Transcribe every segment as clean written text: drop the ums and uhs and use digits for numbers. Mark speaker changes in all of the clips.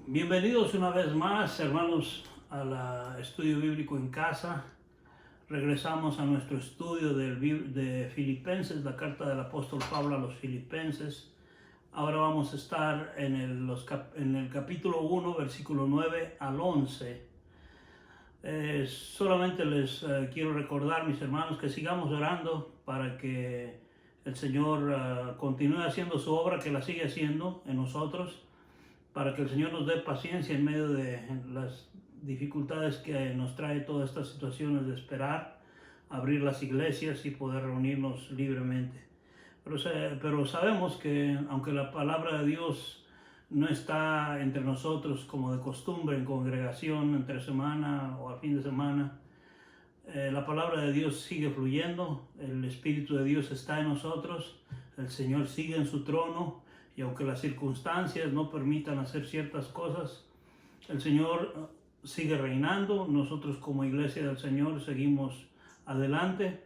Speaker 1: Bienvenidos una vez más, hermanos, al estudio bíblico en casa. Regresamos a nuestro estudio de Filipenses, la carta del apóstol Pablo a los Filipenses. Ahora vamos a estar en el capítulo 1, versículo 9 al 11. Solamente les quiero recordar, mis hermanos, que sigamos orando para que el Señor continúe haciendo su obra, que la sigue haciendo en nosotros, para que el Señor nos dé paciencia en medio de las dificultades que nos trae todas estas situaciones de esperar, abrir las iglesias y poder reunirnos libremente. Pero sabemos que aunque la palabra de Dios no está entre nosotros como de costumbre en congregación entre semana o a fin de semana, la palabra de Dios sigue fluyendo, el Espíritu de Dios está en nosotros, el Señor sigue en su trono, y aunque las circunstancias no permitan hacer ciertas cosas, el Señor sigue reinando. Nosotros como iglesia del Señor seguimos adelante,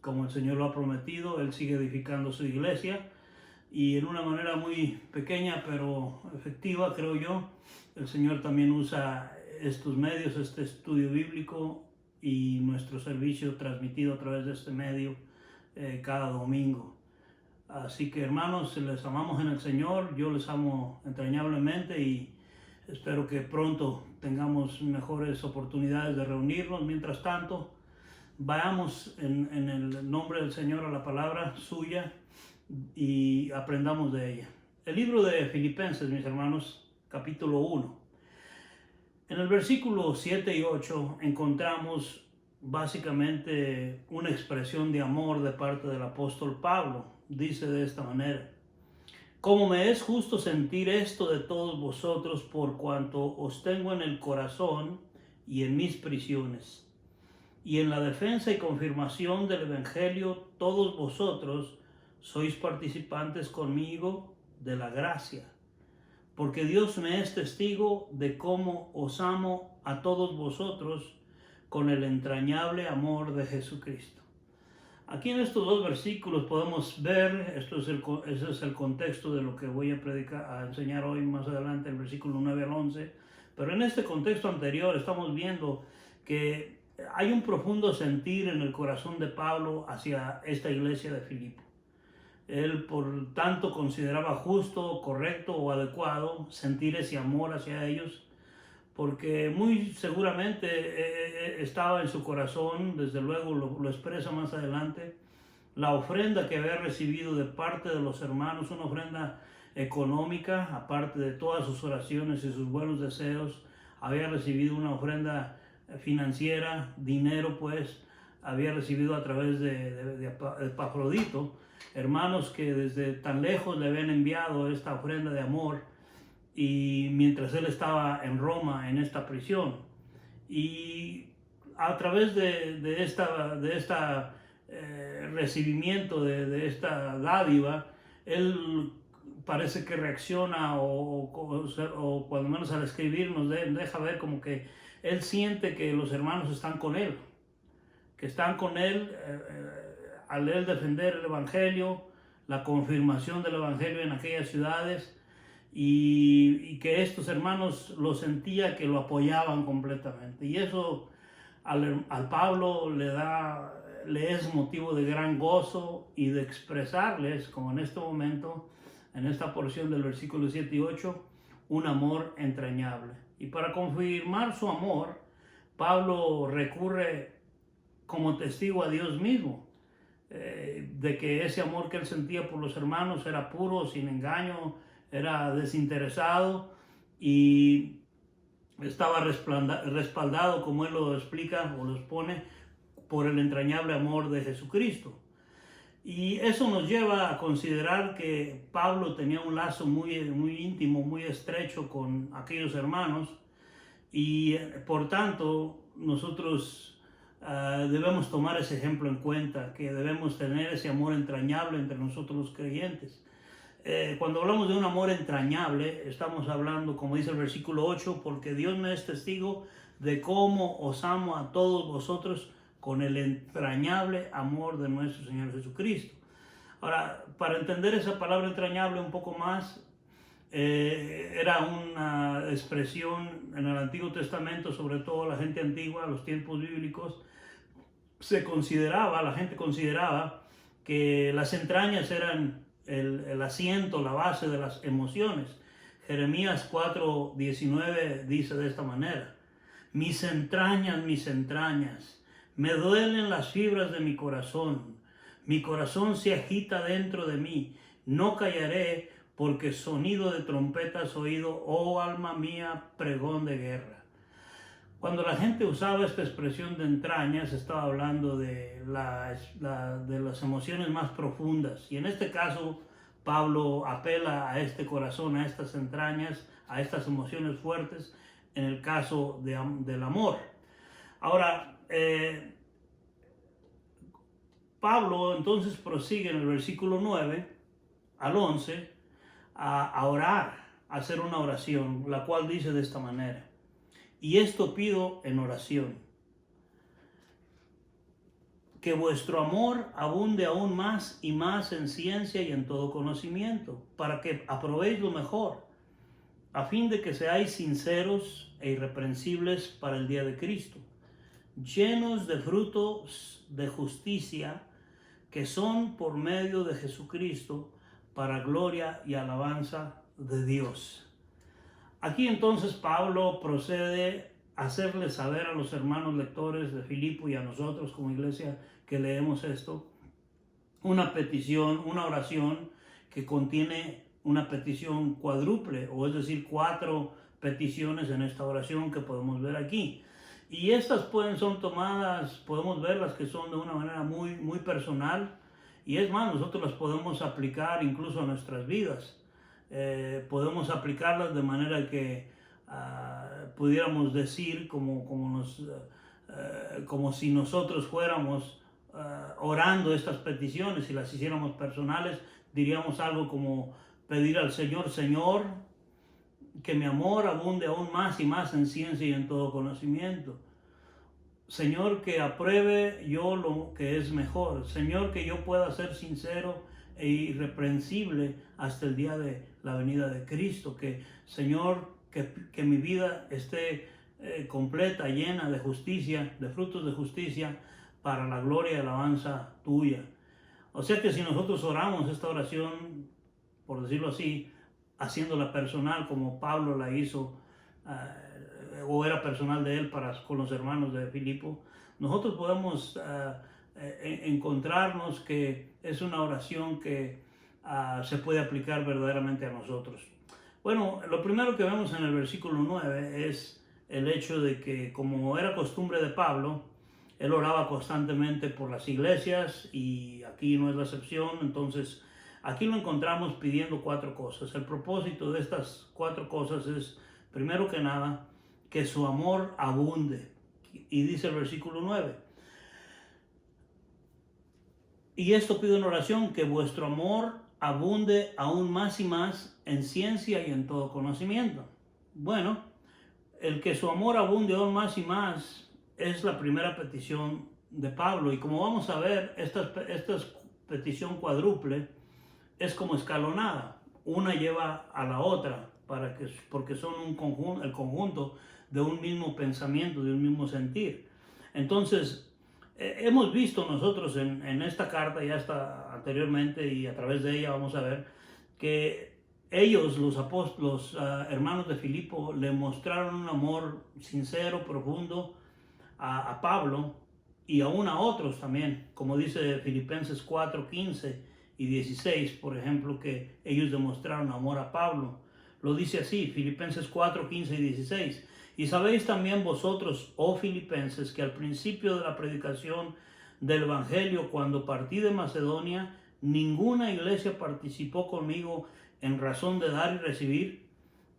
Speaker 1: como el Señor lo ha prometido. Él sigue edificando su iglesia y en una manera muy pequeña pero efectiva, creo yo, el Señor también usa estos medios, este estudio bíblico y nuestro servicio transmitido a través de este medio cada domingo. Así que, hermanos, les amamos en el Señor, yo les amo entrañablemente y espero que pronto tengamos mejores oportunidades de reunirnos. Mientras tanto, vayamos en el nombre del Señor a la palabra suya y aprendamos de ella. El libro de Filipenses, mis hermanos, capítulo 1. En el versículo 7 y 8 encontramos básicamente una expresión de amor de parte del apóstol Pablo. Dice de esta manera: como me es justo sentir esto de todos vosotros, por cuanto os tengo en el corazón y en mis prisiones, y en la defensa y confirmación del Evangelio, todos vosotros sois participantes conmigo de la gracia, porque Dios me es testigo de cómo os amo a todos vosotros con el entrañable amor de Jesucristo. Aquí en estos dos versículos podemos ver, ese es el contexto de lo que voy a enseñar hoy más adelante, el versículo 9 al 11, pero en este contexto anterior estamos viendo que hay un profundo sentir en el corazón de Pablo hacia esta iglesia de Filipo. Él, por tanto, consideraba justo, correcto o adecuado sentir ese amor hacia ellos, porque muy seguramente estaba en su corazón, desde luego lo expresa más adelante, la ofrenda que había recibido de parte de los hermanos, una ofrenda económica, aparte de todas sus oraciones y sus buenos deseos. Había recibido una ofrenda financiera, dinero pues, había recibido a través de Epafrodito, hermanos que desde tan lejos le habían enviado esta ofrenda de amor, y mientras él estaba en Roma, en esta prisión. Y a través de esta recibimiento de esta dádiva, él parece que reacciona o cuando menos al escribir nos deja ver como que él siente que los hermanos están con él, al él defender el Evangelio, la confirmación del Evangelio en aquellas ciudades, y que estos hermanos lo sentía que lo apoyaban completamente. Y eso al Pablo le es motivo de gran gozo y de expresarles, como en este momento, en esta porción del versículo 7 y 8, un amor entrañable. Y para confirmar su amor, Pablo recurre como testigo a Dios mismo, de que ese amor que él sentía por los hermanos era puro, sin engaño, era desinteresado y estaba respaldado, como él lo explica o lo expone, por el entrañable amor de Jesucristo. Y eso nos lleva a considerar que Pablo tenía un lazo muy, muy íntimo, muy estrecho con aquellos hermanos, y por tanto nosotros debemos tomar ese ejemplo en cuenta, que debemos tener ese amor entrañable entre nosotros los creyentes. Cuando hablamos de un amor entrañable, estamos hablando, como dice el versículo 8, porque Dios me es testigo de cómo os amo a todos vosotros con el entrañable amor de nuestro Señor Jesucristo. Ahora, para entender esa palabra entrañable un poco más, Era una expresión en el Antiguo Testamento, sobre todo la gente antigua, los tiempos bíblicos, la gente consideraba que las entrañas eran el asiento, la base de las emociones. Jeremías 4:19 dice de esta manera: mis entrañas, me duelen las fibras de mi corazón se agita dentro de mí, no callaré, porque sonido de trompeta has oído, oh alma mía, pregón de guerra. Cuando la gente usaba esta expresión de entrañas, estaba hablando de las emociones más profundas. Y en este caso, Pablo apela a este corazón, a estas entrañas, a estas emociones fuertes, en el caso del amor. Ahora, Pablo entonces prosigue en el versículo 9 al 11 a orar, a hacer una oración, la cual dice de esta manera: y esto pido en oración, que vuestro amor abunde aún más y más en ciencia y en todo conocimiento, para que aprobéis lo mejor, a fin de que seáis sinceros e irreprensibles para el día de Cristo, llenos de frutos de justicia, que son por medio de Jesucristo, para gloria y alabanza de Dios. Aquí entonces Pablo procede a hacerle saber a los hermanos lectores de Filipo y a nosotros como iglesia que leemos esto, una petición, una oración que contiene una petición cuádruple, o es decir, 4 peticiones en esta oración que podemos ver aquí. Y estas son tomadas, podemos verlas que son de una manera muy, muy personal, y es más, nosotros las podemos aplicar incluso a nuestras vidas. Podemos aplicarlas de manera que pudiéramos decir como si nosotros fuéramos orando estas peticiones. Si las hiciéramos personales, diríamos algo como pedir al Señor: Señor, que mi amor abunde aún más y más en ciencia y en todo conocimiento. Señor, que apruebe yo lo que es mejor. Señor, que yo pueda ser sincero e irreprensible hasta el día de la venida de Cristo. Que, Señor, que mi vida esté completa, llena de justicia, de frutos de justicia, para la gloria y alabanza tuya. O sea que si nosotros oramos esta oración, por decirlo así, haciéndola personal como Pablo la hizo, o era personal de él con los hermanos de Filipo, nosotros podemos encontrarnos que es una oración que se puede aplicar verdaderamente a nosotros. Bueno, lo primero que vemos en el versículo 9 es el hecho de que, como era costumbre de Pablo, él oraba constantemente por las iglesias, y aquí no es la excepción. Entonces aquí lo encontramos pidiendo 4 cosas. El propósito de estas 4 cosas es, primero que nada, que su amor abunde. Y dice el versículo 9: y esto pido en oración, que vuestro amor abunde aún más y más en ciencia y en todo conocimiento. Bueno, el que su amor abunde aún más y más es la primera petición de Pablo. Y como vamos a ver, esta petición cuádruple es como escalonada. Una lleva a la otra, porque son el conjunto de un mismo pensamiento, de un mismo sentir. Entonces, hemos visto nosotros en esta carta, ya hasta anteriormente, y a través de ella vamos a ver que ellos, los hermanos de Filipo, le mostraron un amor sincero, profundo a Pablo, y aún a otros también, como dice Filipenses 4, 15 y 16, por ejemplo, que ellos demostraron amor a Pablo. Lo dice así, Filipenses 4, 15 y 16. Y sabéis también vosotros, oh Filipenses, que al principio de la predicación del Evangelio, cuando partí de Macedonia, ninguna iglesia participó conmigo en razón de dar y recibir,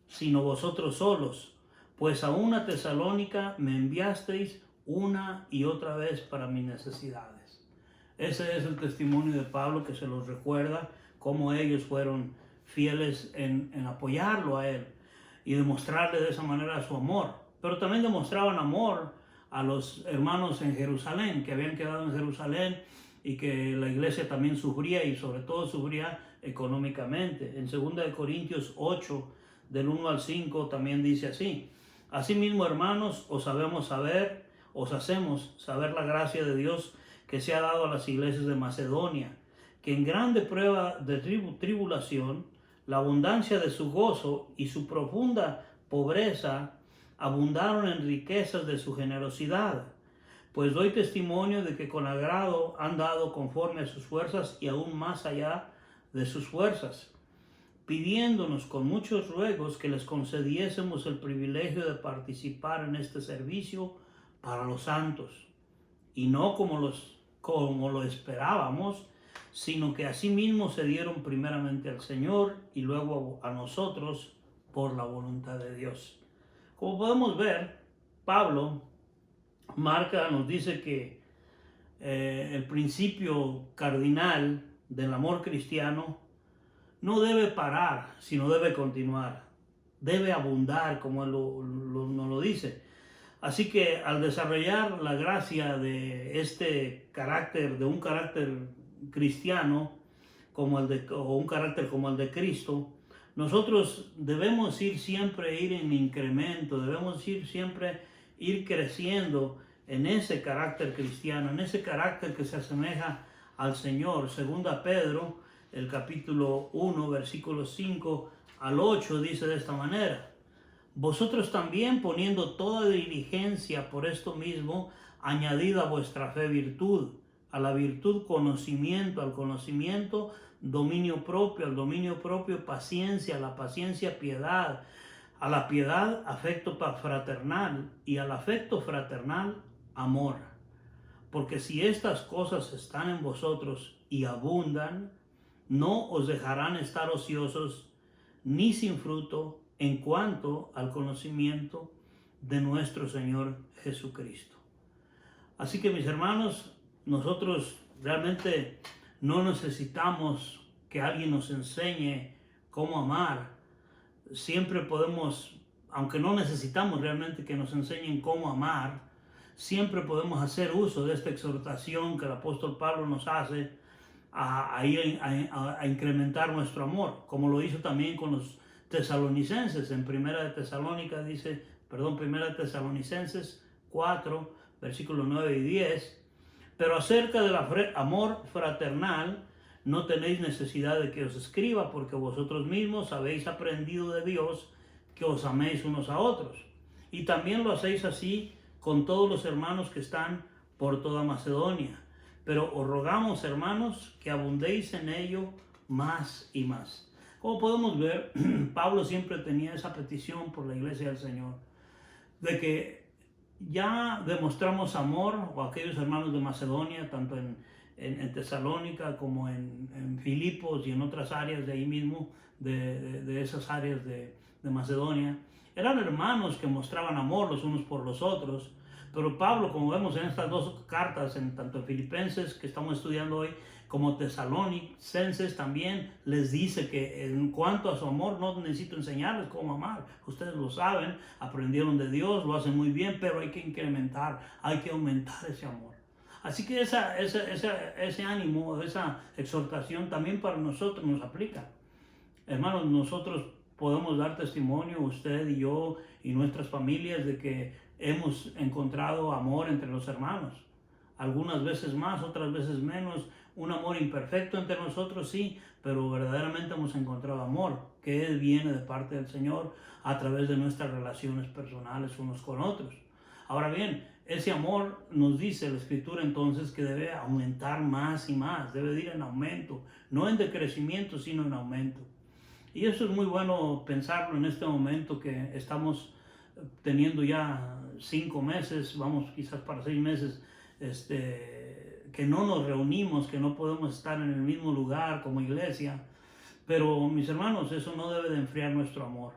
Speaker 1: sino vosotros solos, pues a una Tesalónica me enviasteis una y otra vez para mis necesidades. Ese es el testimonio de Pablo, que se los recuerda cómo ellos fueron fieles en apoyarlo a él y demostrarle de esa manera su amor. Pero también demostraban amor a los hermanos en Jerusalén, que habían quedado en Jerusalén, y que la iglesia también sufría, y sobre todo sufría económicamente. En 2 Corintios 8, del 1 al 5, también dice así: asimismo, hermanos, os hacemos saber la gracia de Dios que se ha dado a las iglesias de Macedonia, que en grande prueba de tribulación, la abundancia de su gozo y su profunda pobreza abundaron en riquezas de su generosidad. Pues doy testimonio de que con agrado han dado conforme a sus fuerzas y aún más allá de sus fuerzas, pidiéndonos con muchos ruegos que les concediésemos el privilegio de participar en este servicio para los santos, y no como lo esperábamos, sino que asimismo se dieron primeramente al Señor y luego a nosotros por la voluntad de Dios. Como podemos ver, Pablo nos dice que el principio cardinal del amor cristiano no debe parar, sino debe continuar, debe abundar, como él nos lo dice. Así que al desarrollar la gracia de este carácter, de un carácter cristiano, o un carácter como el de Cristo, nosotros debemos ir en incremento, debemos ir creciendo en ese carácter cristiano, en ese carácter que se asemeja al Señor. Segunda Pedro, el capítulo 1, versículos 5 al 8, dice de esta manera: vosotros también, poniendo toda diligencia por esto mismo, añadid a vuestra fe virtud, a la virtud conocimiento, al conocimiento dominio propio, al dominio propio paciencia, a la paciencia piedad, a la piedad afecto fraternal, y al afecto fraternal amor. Porque si estas cosas están en vosotros y abundan, no os dejarán estar ociosos ni sin fruto en cuanto al conocimiento de nuestro Señor Jesucristo. Así que, mis hermanos, nosotros realmente no necesitamos que alguien nos enseñe cómo amar. Siempre podemos, aunque no necesitamos realmente que nos enseñen cómo amar, siempre podemos hacer uso de esta exhortación que el apóstol Pablo nos hace a incrementar nuestro amor, como lo hizo también con los tesalonicenses. En Primera de Tesalonicenses 4, versículos 9 y 10, pero acerca del amor fraternal no tenéis necesidad de que os escriba, porque vosotros mismos habéis aprendido de Dios que os améis unos a otros, y también lo hacéis así con todos los hermanos que están por toda Macedonia. Pero os rogamos, hermanos, que abundéis en ello más y más. Como podemos ver, Pablo siempre tenía esa petición por la iglesia del Señor, de que ya demostramos amor, o aquellos hermanos de Macedonia, tanto en Tesalónica como en Filipos y en otras áreas de ahí mismo, de esas áreas de Macedonia. Eran hermanos que mostraban amor los unos por los otros. Pero Pablo, como vemos en estas dos cartas, tanto en Filipenses, que estamos estudiando hoy, como Tesalonicenses, también les dice que en cuanto a su amor no necesito enseñarles cómo amar. Ustedes lo saben, aprendieron de Dios, lo hacen muy bien, pero hay que incrementar, hay que aumentar ese amor. Así que ese ánimo, esa exhortación también para nosotros nos aplica. Hermanos, nosotros podemos dar testimonio, usted y yo y nuestras familias, de que hemos encontrado amor entre los hermanos. Algunas veces más, otras veces menos. Un amor imperfecto entre nosotros, sí, pero verdaderamente hemos encontrado amor, que viene de parte del Señor a través de nuestras relaciones personales unos con otros. Ahora bien, ese amor nos dice la Escritura entonces que debe aumentar más y más, debe ir en aumento, no en decrecimiento, sino en aumento. Y eso es muy bueno pensarlo en este momento que estamos teniendo ya 5 meses, vamos quizás para 6 meses, que no nos reunimos, que no podemos estar en el mismo lugar como iglesia. Pero mis hermanos, eso no debe de enfriar nuestro amor,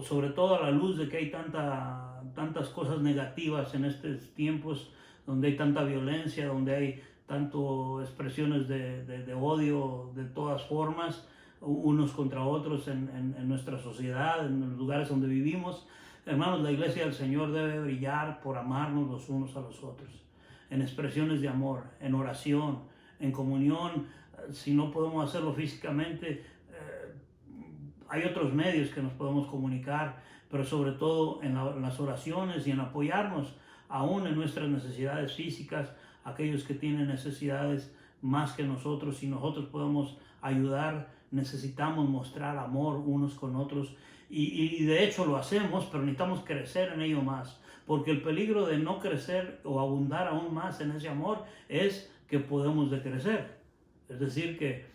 Speaker 1: sobre todo a la luz de que hay tantas cosas negativas en estos tiempos, donde hay tanta violencia, donde hay tanto expresiones de odio de todas formas, unos contra otros en nuestra sociedad, en los lugares donde vivimos. Hermanos, la iglesia del Señor debe brillar por amarnos los unos a los otros, en expresiones de amor, en oración, en comunión si no podemos hacerlo físicamente, hay otros medios que nos podemos comunicar, pero sobre todo en las oraciones y en apoyarnos aún en nuestras necesidades físicas, aquellos que tienen necesidades más que nosotros. Si nosotros podemos ayudar, necesitamos mostrar amor unos con otros, y de hecho lo hacemos, pero necesitamos crecer en ello más, porque el peligro de no crecer o abundar aún más en ese amor es que podemos decrecer. Es decir, que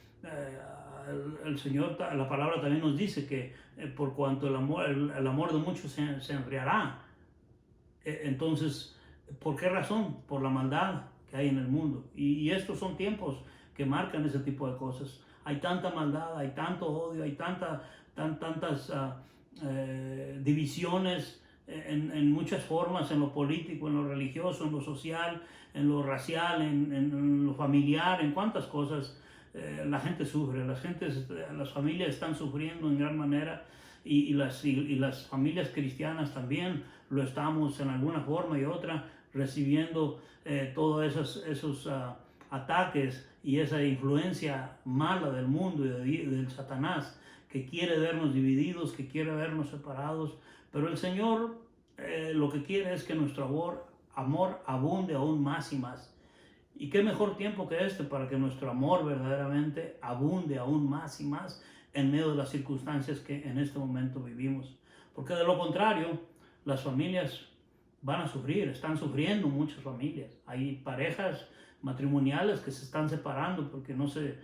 Speaker 1: el Señor, la palabra también nos dice que por cuanto el amor de muchos se enfriará. Entonces, ¿por qué razón? Por la maldad que hay en el mundo. Y estos son tiempos que marcan ese tipo de cosas. Hay tanta maldad, hay tanto odio, hay tantas divisiones en muchas formas, en lo político, en lo religioso, en lo social, en lo racial, en lo familiar, en cuántas cosas. La gente sufre, las familias están sufriendo en gran manera, y las familias cristianas también lo estamos en alguna forma y otra recibiendo todos esos ataques y esa influencia mala del mundo y del Satanás, que quiere vernos divididos, que quiere vernos separados. Pero el Señor lo que quiere es que nuestro amor abunde aún más y más. Y qué mejor tiempo que este para que nuestro amor verdaderamente abunde aún más y más en medio de las circunstancias que en este momento vivimos. Porque de lo contrario, las familias van a sufrir, están sufriendo muchas familias. Hay parejas matrimoniales que se están separando porque no se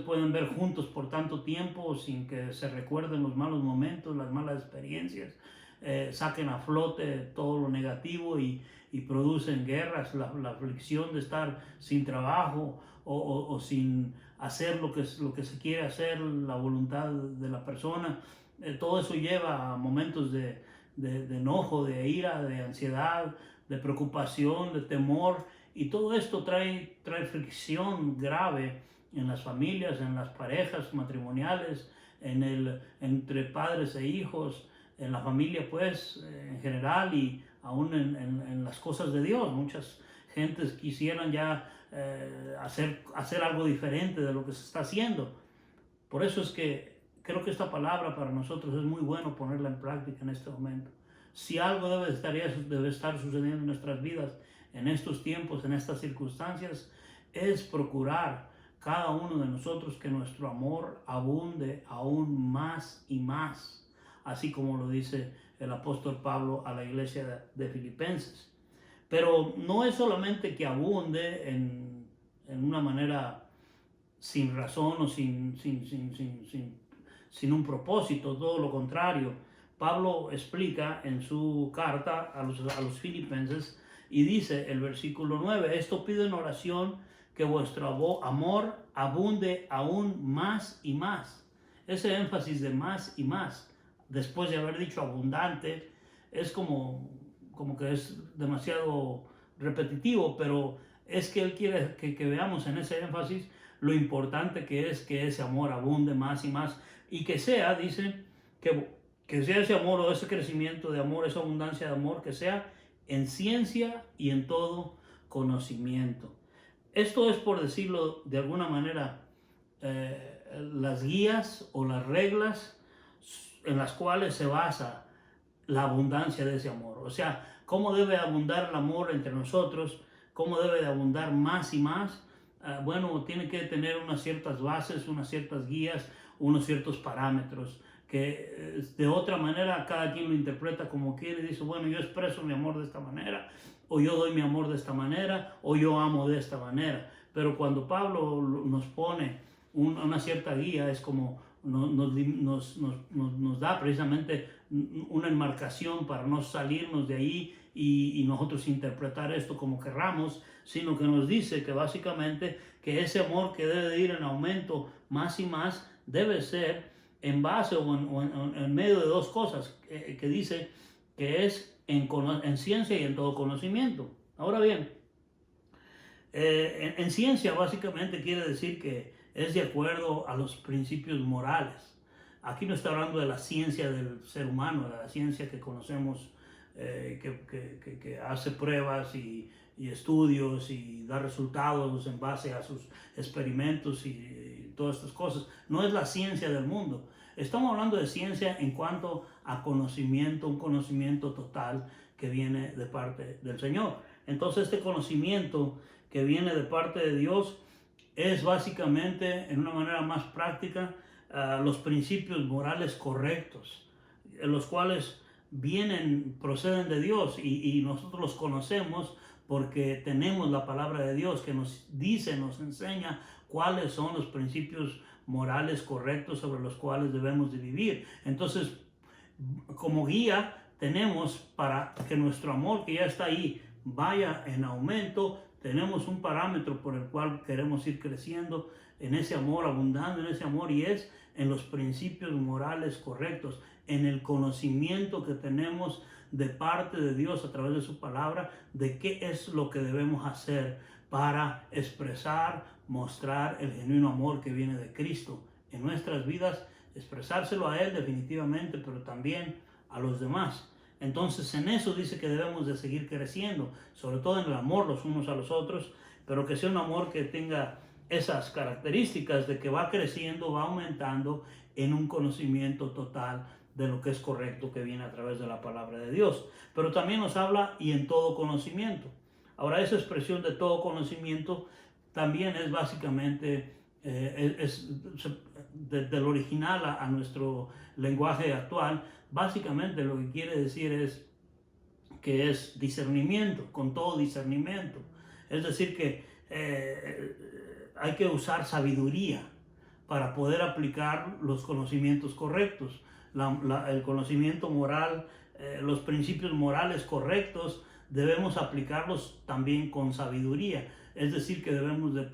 Speaker 1: pueden ver juntos por tanto tiempo sin que se recuerden los malos momentos, las malas experiencias, saquen a flote todo lo negativo y producen guerras, la aflicción de estar sin trabajo o sin hacer lo que se quiere hacer, la voluntad de la persona. Todo eso lleva a momentos de enojo, de ira, de ansiedad, de preocupación, de temor, y todo esto trae fricción grave en las familias, en las parejas matrimoniales, entre padres e hijos, en la familia pues en general, y aún en las cosas de Dios. Muchas gentes quisieran ya hacer algo diferente de lo que se está haciendo. Por eso es que creo que esta palabra para nosotros es muy bueno ponerla en práctica en este momento. Si algo debe estar sucediendo en nuestras vidas en estos tiempos, en estas circunstancias, es procurar cada uno de nosotros que nuestro amor abunde aún más y más, así como lo dice el apóstol Pablo a la iglesia de Filipenses. Pero no es solamente que abunde en una manera sin razón o sin un propósito, todo lo contrario. Pablo explica en su carta a los Filipenses y dice el versículo 9: esto pido en oración, que vuestro amor abunde aún más y más. Ese énfasis de más y más, después de haber dicho abundante, es como que es demasiado repetitivo, pero es que él quiere que veamos en ese énfasis lo importante que es que ese amor abunde más y más, y que sea, dice, que sea ese amor, o ese crecimiento de amor, esa abundancia de amor, que sea en ciencia y en todo conocimiento. Esto es, por decirlo de alguna manera, las guías o las reglas en las cuales se basa la abundancia de ese amor. O sea, cómo debe abundar el amor entre nosotros, cómo debe de abundar más y más. Bueno, tiene que tener unas ciertas bases, unas ciertas guías, unos ciertos parámetros, que de otra manera cada quien lo interpreta como quiere y dice, bueno, yo expreso mi amor de esta manera, o yo doy mi amor de esta manera, o yo amo de esta manera. Pero cuando Pablo nos pone una cierta guía, es como nos da precisamente una enmarcación para no salirnos de ahí y nosotros interpretar esto como querramos, sino que nos dice que básicamente que ese amor que debe de ir en aumento más y más debe ser en base o en medio de dos cosas, que dice que es en ciencia y en todo conocimiento. Ahora bien, en ciencia básicamente quiere decir que es de acuerdo a los principios morales. Aquí no está hablando de la ciencia del ser humano, de la ciencia que conocemos, que hace pruebas y y estudios y da resultados en base a sus experimentos y todas estas cosas. No es la ciencia del mundo. Estamos hablando de ciencia en cuanto a conocimiento, un conocimiento total que viene de parte del Señor. Entonces este conocimiento que viene de parte de Dios es básicamente, en una manera más práctica, los principios morales correctos, los cuales proceden de Dios y nosotros los conocemos porque tenemos la palabra de Dios que nos dice, nos enseña cuáles son los principios morales correctos sobre los cuales debemos de vivir. Entonces, como guía tenemos, para que nuestro amor que ya está ahí vaya en aumento, tenemos un parámetro por el cual queremos ir creciendo en ese amor, abundando en ese amor, y es en los principios morales correctos, en el conocimiento que tenemos de parte de Dios a través de su palabra, de qué es lo que debemos hacer para expresar, mostrar el genuino amor que viene de Cristo en nuestras vidas, expresárselo a Él definitivamente, pero también a los demás. Entonces en eso dice que debemos de seguir creciendo, sobre todo en el amor los unos a los otros, pero que sea un amor que tenga esas características de que va creciendo, va aumentando en un conocimiento total de lo que es correcto que viene a través de la palabra de Dios. Pero también nos habla y en todo conocimiento. Ahora, esa expresión de todo conocimiento también es básicamente del original a nuestro lenguaje actual. Básicamente lo que quiere decir es que es discernimiento, con todo discernimiento. Es decir que hay que usar sabiduría para poder aplicar los conocimientos correctos, el conocimiento moral, los principios morales correctos, debemos aplicarlos también con sabiduría. Es decir, que debemos de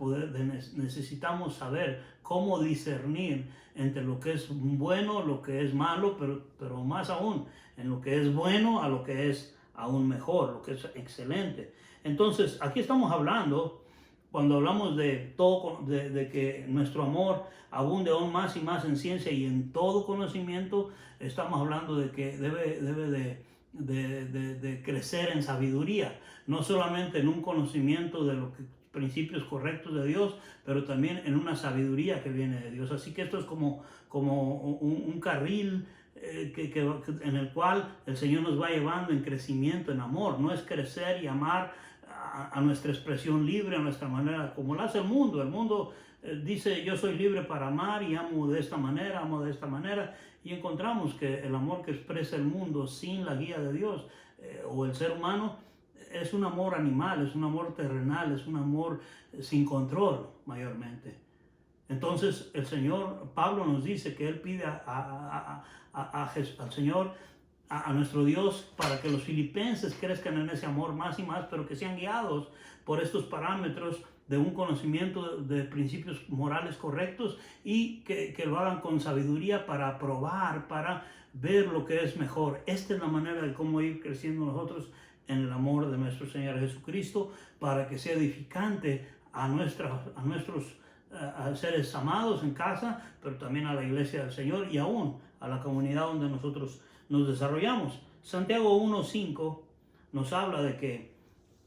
Speaker 1: necesitamos saber cómo discernir entre lo que es bueno, lo que es malo, pero más aún, en lo que es bueno a lo que es aún mejor, lo que es excelente. Entonces, aquí estamos hablando, cuando hablamos de todo, de que nuestro amor abunde aún más y más en ciencia y en todo conocimiento, estamos hablando de que debe de crecer en sabiduría, no solamente en un conocimiento de los principios correctos de Dios, pero también en una sabiduría que viene de Dios. Así que esto es como un carril en el cual el Señor nos va llevando en crecimiento, en amor. No es crecer y amar a nuestra expresión libre, a nuestra manera, como lo hace el mundo. El mundo dice, yo soy libre para amar y amo de esta manera, y encontramos que el amor que expresa el mundo sin la guía de Dios o el ser humano es un amor animal, es un amor terrenal, es un amor sin control mayormente. Entonces el Señor, Pablo nos dice que él pide al Señor, a nuestro Dios, para que los filipenses crezcan en ese amor más y más, pero que sean guiados por estos parámetros de un conocimiento de principios morales correctos y que lo hagan con sabiduría para probar, para ver lo que es mejor. Esta es la manera de cómo ir creciendo nosotros en el amor de nuestro Señor Jesucristo, para que sea edificante a nuestros seres amados en casa, pero también a la iglesia del Señor y aún a la comunidad donde nosotros nos desarrollamos. Santiago 1:5 nos habla de que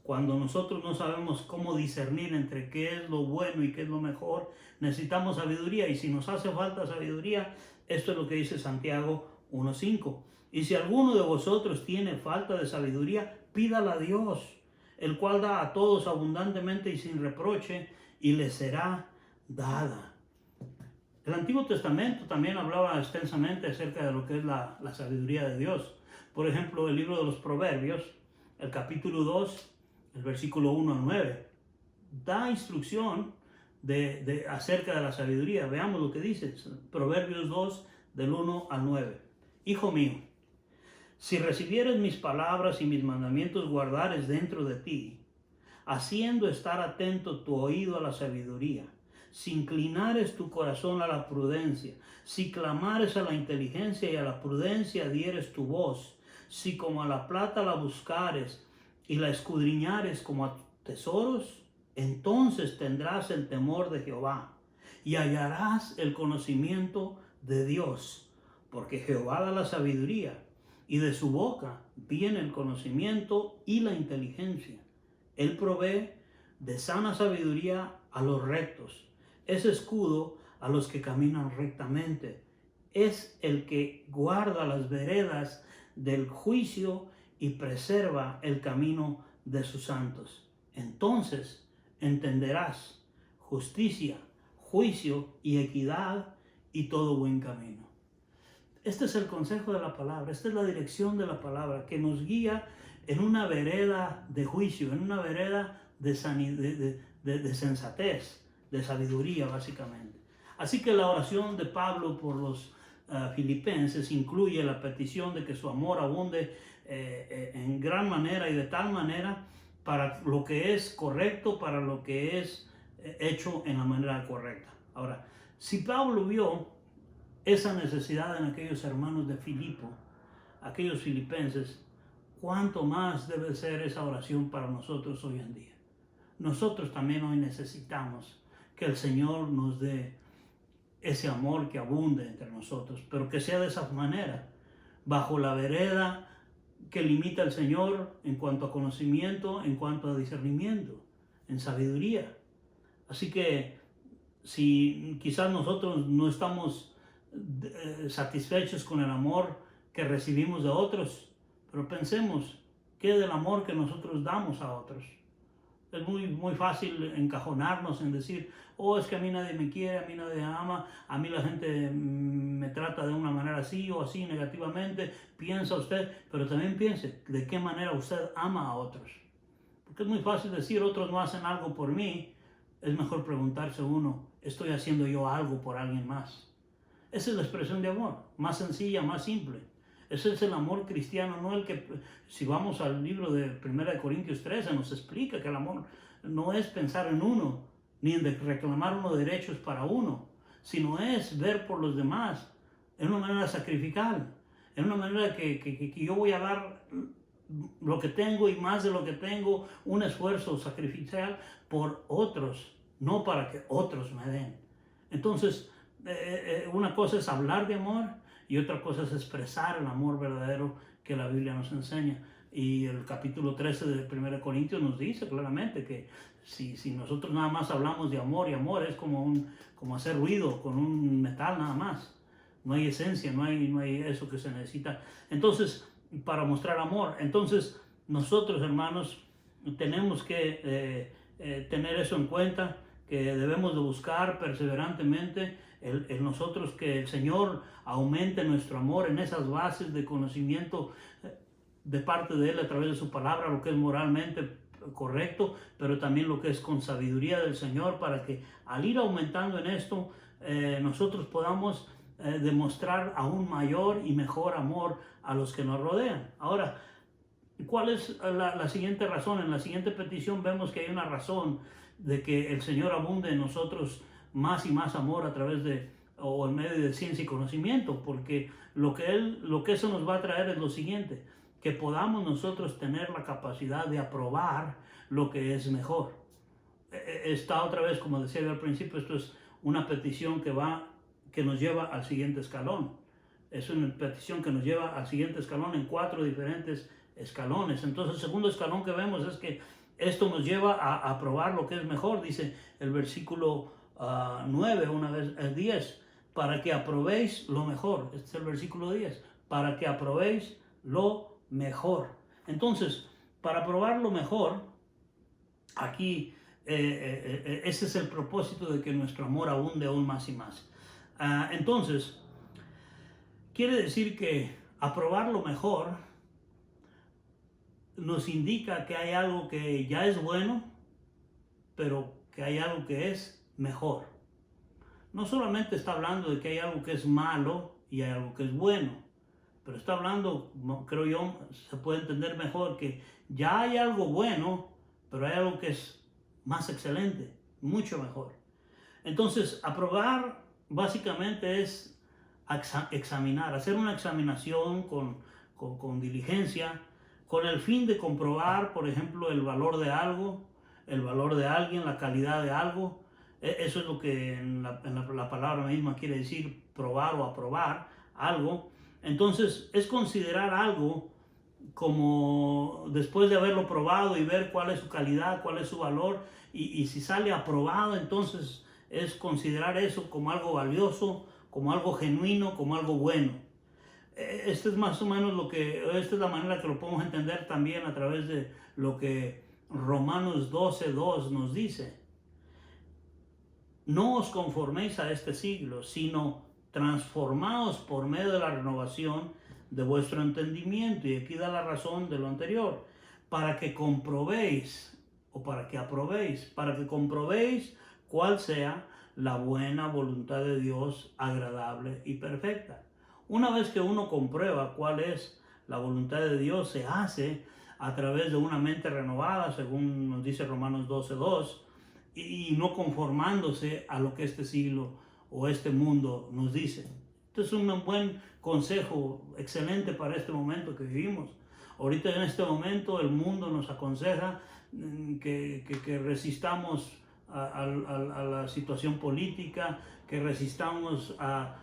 Speaker 1: cuando nosotros no sabemos cómo discernir entre qué es lo bueno y qué es lo mejor, necesitamos sabiduría, y si nos hace falta sabiduría, esto es lo que dice Santiago 1:5. Y si alguno de vosotros tiene falta de sabiduría, pídala a Dios, el cual da a todos abundantemente y sin reproche, y le será dada. El Antiguo Testamento también hablaba extensamente acerca de lo que es la sabiduría de Dios. Por ejemplo, el libro de los Proverbios, el capítulo 2, el versículo 1 al 9, da instrucción acerca de la sabiduría. Veamos lo que dice, Proverbios 2, del 1 al 9. Hijo mío, si recibieres mis palabras y mis mandamientos guardares dentro de ti, haciendo estar atento tu oído a la sabiduría, si inclinares tu corazón a la prudencia, si clamares a la inteligencia y a la prudencia dieres tu voz, si como a la plata la buscares y la escudriñares como a tesoros, entonces tendrás el temor de Jehová y hallarás el conocimiento de Dios, porque Jehová da la sabiduría y de su boca viene el conocimiento y la inteligencia. Él provee de sana sabiduría a los rectos. Es escudo a los que caminan rectamente. Es el que guarda las veredas del juicio y preserva el camino de sus santos. Entonces entenderás justicia, juicio y equidad y todo buen camino. Este es el consejo de la palabra, esta es la dirección de la palabra que nos guía en una vereda de juicio, en una vereda de sensatez, de sabiduría básicamente. Así que la oración de Pablo por los filipenses incluye la petición de que su amor abunde en gran manera y de tal manera para lo que es correcto, para lo que es hecho en la manera correcta. Ahora, si Pablo vio esa necesidad en aquellos hermanos de Filipo, aquellos filipenses, ¿cuánto más debe ser esa oración para nosotros hoy en día? Nosotros también hoy necesitamos que el Señor nos dé ese amor que abunde entre nosotros, pero que sea de esa manera, bajo la vereda que limita el Señor en cuanto a conocimiento, en cuanto a discernimiento, en sabiduría. Así que si quizás nosotros no estamos satisfechos con el amor que recibimos de otros, pero pensemos, ¿qué del amor que nosotros damos a otros? Es muy fácil encajonarnos en decir, oh, es que a mí nadie me quiere, a mí nadie me ama, a mí la gente me trata de una manera así o así negativamente. Piensa usted, pero también piense de qué manera usted ama a otros. Porque es muy fácil decir, otros no hacen algo por mí. Es mejor preguntarse uno, ¿estoy haciendo yo algo por alguien más? Esa es la expresión de amor, más sencilla, más simple. Ese es el amor cristiano, no el que, si vamos al libro de 1 Corintios 13, nos explica que el amor no es pensar en uno, ni en reclamar unos derechos para uno, sino es ver por los demás en una manera sacrificial, en una manera que yo voy a dar lo que tengo y más de lo que tengo, un esfuerzo sacrificial por otros, no para que otros me den. Entonces, una cosa es hablar de amor y otra cosa es expresar el amor verdadero que la Biblia nos enseña. Y el capítulo 13 de 1 Corintios nos dice claramente que si nosotros nada más hablamos de amor, y amor es como hacer ruido con un metal nada más. No hay esencia, no hay eso que se necesita. Entonces, para mostrar amor. Entonces, nosotros, hermanos, tenemos que tener eso en cuenta, que debemos de buscar perseverantemente el nosotros que el Señor aumente nuestro amor en esas bases de conocimiento de parte de Él a través de su palabra, lo que es moralmente correcto, pero también lo que es con sabiduría del Señor, para que al ir aumentando en esto, nosotros podamos demostrar aún mayor y mejor amor a los que nos rodean. Ahora, ¿cuál es la siguiente razón? En la siguiente petición vemos que hay una razón de que el Señor abunde en nosotros más y más amor a través de o en medio de ciencia y conocimiento, porque lo que eso nos va a traer es lo siguiente, que podamos nosotros tener la capacidad de aprobar lo que es mejor. Está otra vez, como decía yo al principio, esto es una petición que nos lleva al siguiente escalón. Es una petición que nos lleva al siguiente escalón en 4 diferentes escalones. Entonces, el segundo escalón que vemos es que esto nos lleva a aprobar lo que es mejor. Dice el versículo 9, una vez el 10, para que aprobéis lo mejor. Este es el versículo 10, para que aprobéis lo mejor. Entonces, para aprobar lo mejor, aquí ese es el propósito de que nuestro amor abunde aún más y más. Entonces, quiere decir que aprobar lo mejor nos indica que hay algo que ya es bueno, pero que hay algo que es mejor. No solamente está hablando de que hay algo que es malo y hay algo que es bueno, pero está hablando, creo yo, se puede entender mejor que ya hay algo bueno, pero hay algo que es más excelente, mucho mejor. Entonces, aprobar básicamente es examinar, hacer una examinación con diligencia, con el fin de comprobar, por ejemplo, el valor de algo, el valor de alguien, la calidad de algo. Eso es lo que en la palabra misma quiere decir probar o aprobar algo. Entonces, es considerar algo como después de haberlo probado y ver cuál es su calidad, cuál es su valor, y si sale aprobado, entonces es considerar eso como algo valioso, como algo genuino, como algo bueno. Este es más o menos esta es la manera que lo podemos entender también a través de lo que Romanos 12:2 nos dice. No os conforméis a este siglo, sino transformaos por medio de la renovación de vuestro entendimiento. Y aquí da la razón de lo anterior, para que comprobéis, o para que comprobéis cuál sea la buena voluntad de Dios, agradable y perfecta. Una vez que uno comprueba cuál es la voluntad de Dios, se hace a través de una mente renovada, según nos dice Romanos 12:2, y no conformándose a lo que este siglo o este mundo nos dice. Este es un buen consejo, excelente para este momento que vivimos. Ahorita en este momento el mundo nos aconseja que resistamos a la situación política, que resistamos a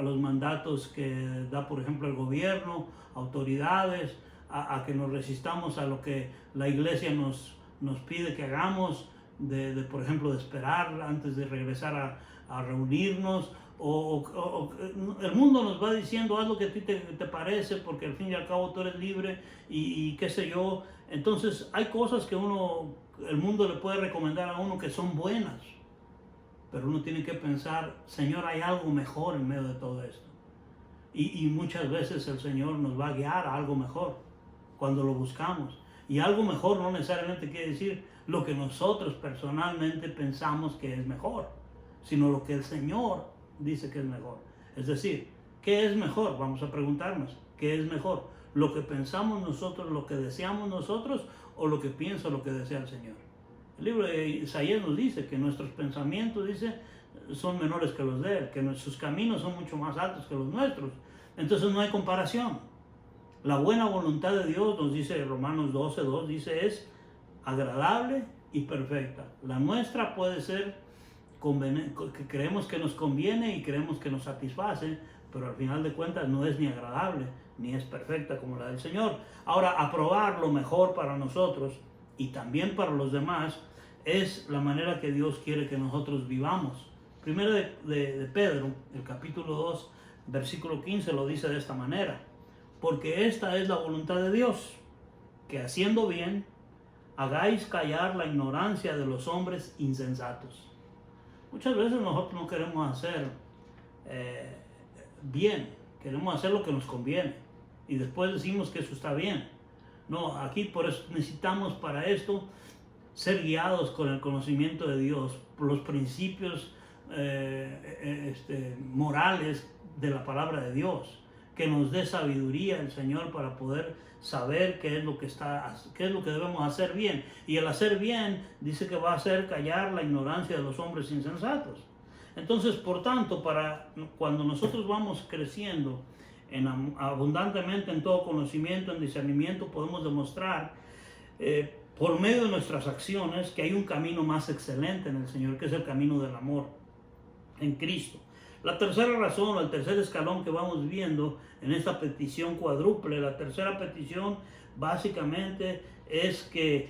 Speaker 1: los mandatos que da, por ejemplo, el gobierno, autoridades, a que nos resistamos a lo que la iglesia nos pide que hagamos, por ejemplo, de esperar antes de regresar a reunirnos, el mundo nos va diciendo haz lo que a ti te parece, porque al fin y al cabo tú eres libre y qué sé yo. Entonces hay cosas que el mundo le puede recomendar a uno que son buenas, pero uno tiene que pensar, Señor, hay algo mejor en medio de todo esto. Y muchas veces el Señor nos va a guiar a algo mejor cuando lo buscamos. Y algo mejor no necesariamente quiere decir lo que nosotros personalmente pensamos que es mejor, sino lo que el Señor dice que es mejor. Es decir, ¿qué es mejor? Vamos a preguntarnos, ¿qué es mejor? ¿Lo que pensamos nosotros, lo que deseamos nosotros, o lo que piensa, lo que desea el Señor? El libro de Isaías nos dice que nuestros pensamientos, son menores que los de Él, que nuestros caminos son mucho más altos que los nuestros. Entonces no hay comparación. La buena voluntad de Dios, nos dice Romanos 12:2, dice, es agradable y perfecta. La nuestra puede ser que creemos que nos conviene y creemos que nos satisface, pero al final de cuentas no es ni agradable ni es perfecta como la del Señor. Ahora, aprobar lo mejor para nosotros y también para los demás es la manera que Dios quiere que nosotros vivamos. Primero de Pedro, el capítulo 2, versículo 15, lo dice de esta manera: porque esta es la voluntad de Dios, que haciendo bien, hagáis callar la ignorancia de los hombres insensatos. Muchas veces nosotros no queremos hacer bien, queremos hacer lo que nos conviene y después decimos que eso está bien. No, aquí por eso necesitamos para esto ser guiados con el conocimiento de Dios, por los principios morales de la palabra de Dios, que nos dé sabiduría el Señor para poder saber qué es lo que debemos hacer bien. Y el hacer bien dice que va a hacer callar la ignorancia de los hombres insensatos. Entonces, por tanto, cuando nosotros vamos creciendo abundantemente en todo conocimiento, en discernimiento, podemos demostrar por medio de nuestras acciones que hay un camino más excelente en el Señor, que es el camino del amor en Cristo. La tercera razón, o el tercer escalón que vamos viendo en esta petición cuádruple, la tercera petición básicamente es que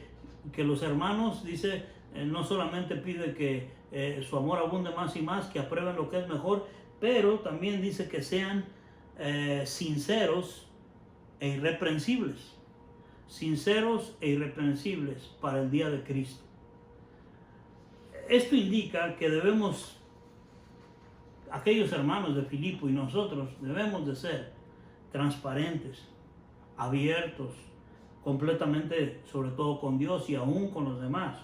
Speaker 1: los hermanos, dice, no solamente pide que su amor abunde más y más, que aprueben lo que es mejor, pero también dice que sean sinceros e irreprensibles. Sinceros e irreprensibles para el día de Cristo. Esto indica que aquellos hermanos de Filipo y nosotros debemos de ser transparentes, abiertos, completamente, sobre todo con Dios y aún con los demás,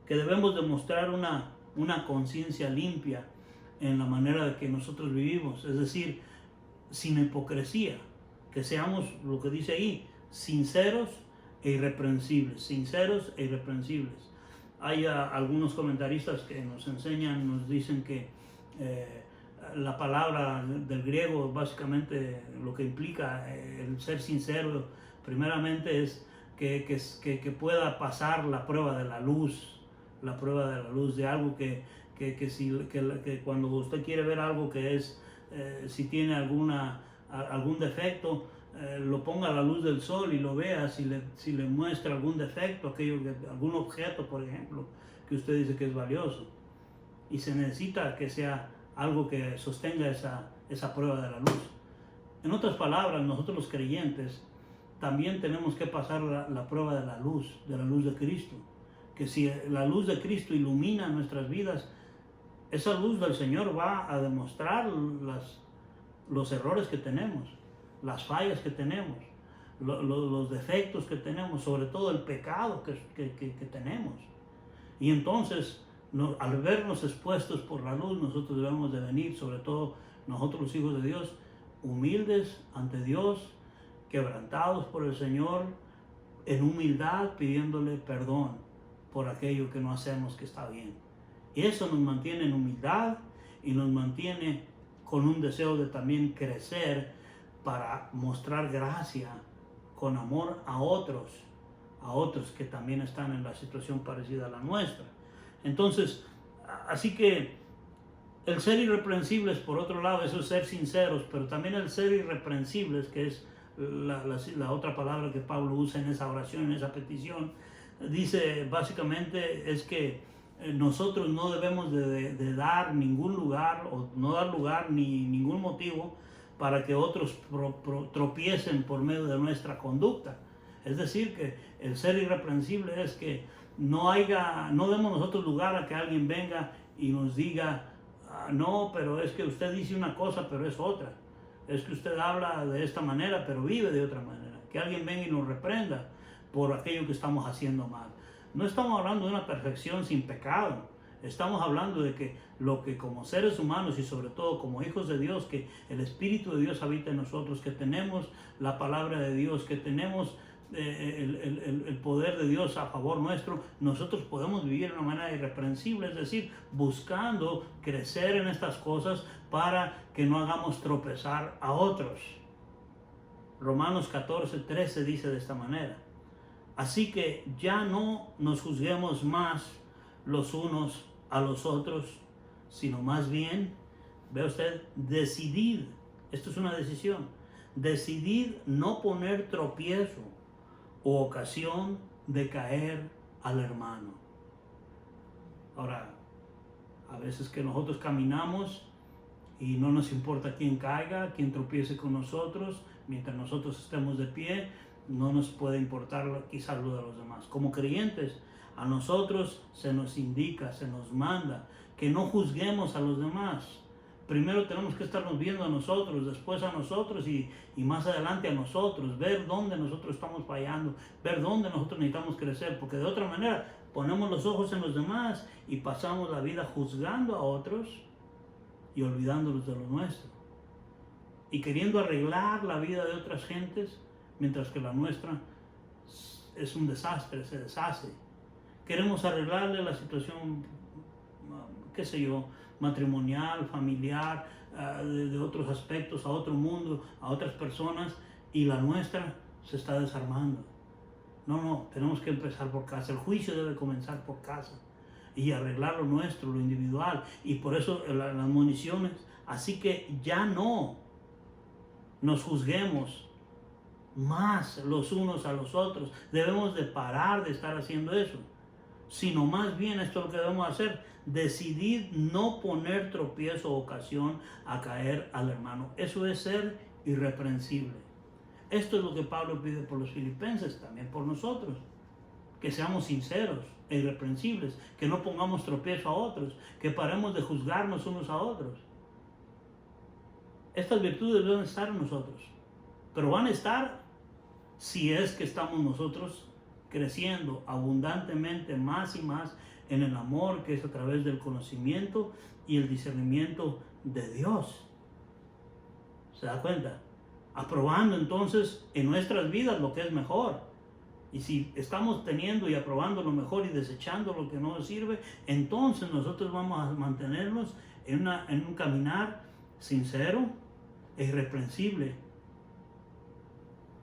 Speaker 1: que debemos demostrar una conciencia limpia en la manera de que nosotros vivimos, es decir, sin hipocresía, que seamos, lo que dice ahí, sinceros e irreprensibles, sinceros e irreprensibles. Hay algunos comentaristas que nos dicen que la palabra del griego básicamente lo que implica el ser sincero primeramente es que pueda pasar la prueba de la luz de algo que cuando usted quiere ver algo que es si tiene algún defecto, lo ponga a la luz del sol y lo vea, si le muestra algún defecto, algún objeto, por ejemplo, que usted dice que es valioso. Y se necesita que sea algo que sostenga esa prueba de la luz. En otras palabras, nosotros los creyentes también tenemos que pasar la prueba de la luz de Cristo. Que si la luz de Cristo ilumina nuestras vidas, esa luz del Señor va a demostrar los errores que tenemos, las fallas que tenemos, los defectos que tenemos, sobre todo el pecado que tenemos. Y entonces, al vernos expuestos por la luz, nosotros debemos de venir, sobre todo nosotros los hijos de Dios, humildes ante Dios, quebrantados por el Señor, en humildad, pidiéndole perdón por aquello que no hacemos que está bien. Y eso nos mantiene en humildad y nos mantiene con un deseo de también crecer para mostrar gracia con amor a otros que también están en la situación parecida a la nuestra. Entonces, así que el ser irreprensibles, por otro lado, eso es ser sinceros, pero también el ser irreprensibles, que es la otra palabra que Pablo usa en esa oración, en esa petición, dice básicamente es que nosotros no debemos de dar ningún lugar o no dar lugar ni ningún motivo para que otros tropiecen por medio de nuestra conducta. Es decir, que el ser irreprensible es que no demos nosotros lugar a que alguien venga y nos diga, no, pero es que usted dice una cosa, pero es otra. Es que usted habla de esta manera, pero vive de otra manera. Que alguien venga y nos reprenda por aquello que estamos haciendo mal. No estamos hablando de una perfección sin pecado. Estamos hablando de que lo que como seres humanos y sobre todo como hijos de Dios, que el Espíritu de Dios habita en nosotros, que tenemos la palabra de Dios, que tenemos el poder de Dios a favor nuestro, nosotros podemos vivir de una manera irreprensible, es decir, buscando crecer en estas cosas para que no hagamos tropezar a otros. Romanos 14:13 dice de esta manera: así que ya no nos juzguemos más los unos a los otros, sino más bien, vea usted, decidid, esto es una decisión, decidid no poner tropiezo o ocasión de caer al hermano. Ahora, a veces que nosotros caminamos y no nos importa quién caiga, quién tropiece con nosotros, mientras nosotros estemos de pie, no nos puede importar quizás lo de los demás. Como creyentes, a nosotros se nos indica, se nos manda que no juzguemos a los demás. Primero tenemos que estarnos viendo a nosotros, después a nosotros y más adelante a nosotros, ver dónde nosotros estamos fallando, ver dónde nosotros necesitamos crecer, porque de otra manera ponemos los ojos en los demás y pasamos la vida juzgando a otros y olvidándolos de lo nuestro. Y queriendo arreglar la vida de otras gentes, mientras que la nuestra es un desastre, se deshace. Queremos arreglarle la situación, qué sé yo, matrimonial, familiar, de otros aspectos, a otro mundo, a otras personas, y la nuestra se está desarmando. No, tenemos que empezar por casa. El juicio debe comenzar por casa y arreglar lo nuestro, lo individual, y por eso las municiones. Así que ya no nos juzguemos más los unos a los otros. Debemos de parar de estar haciendo eso, sino más bien esto es lo que debemos hacer: decidir no poner tropiezo o ocasión a caer al hermano. Eso es ser irreprensible. Esto es lo que Pablo pide por los filipenses, también por nosotros, que seamos sinceros e irreprensibles, que no pongamos tropiezo a otros, que paremos de juzgarnos unos a otros. Estas virtudes deben estar en nosotros, pero van a estar si es que estamos nosotros creciendo abundantemente más y más en el amor, que es a través del conocimiento y el discernimiento de Dios. ¿Se da cuenta? Aprobando entonces en nuestras vidas lo que es mejor. Y si estamos teniendo y aprobando lo mejor y desechando lo que no nos sirve, entonces nosotros vamos a mantenernos en un caminar sincero e irreprensible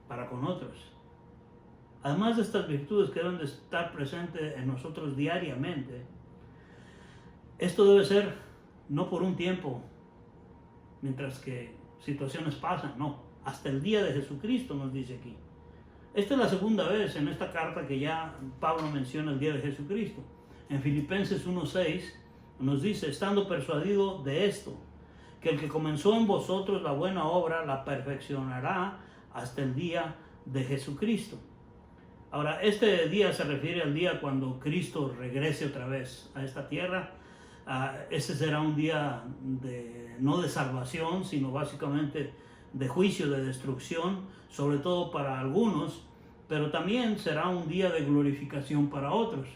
Speaker 1: para con otros. Además de estas virtudes que deben de estar presentes en nosotros diariamente, esto debe ser no por un tiempo, mientras que situaciones pasan, no, hasta el día de Jesucristo nos dice aquí. Esta es la segunda vez en esta carta que ya Pablo menciona el día de Jesucristo. En Filipenses 1:6 nos dice, estando persuadido de esto, que el que comenzó en vosotros la buena obra la perfeccionará hasta el día de Jesucristo. Ahora, este día se refiere al día cuando Cristo regrese otra vez a esta tierra. Ese será un día no de salvación, sino básicamente de juicio, de destrucción, sobre todo para algunos, pero también será un día de glorificación para otros.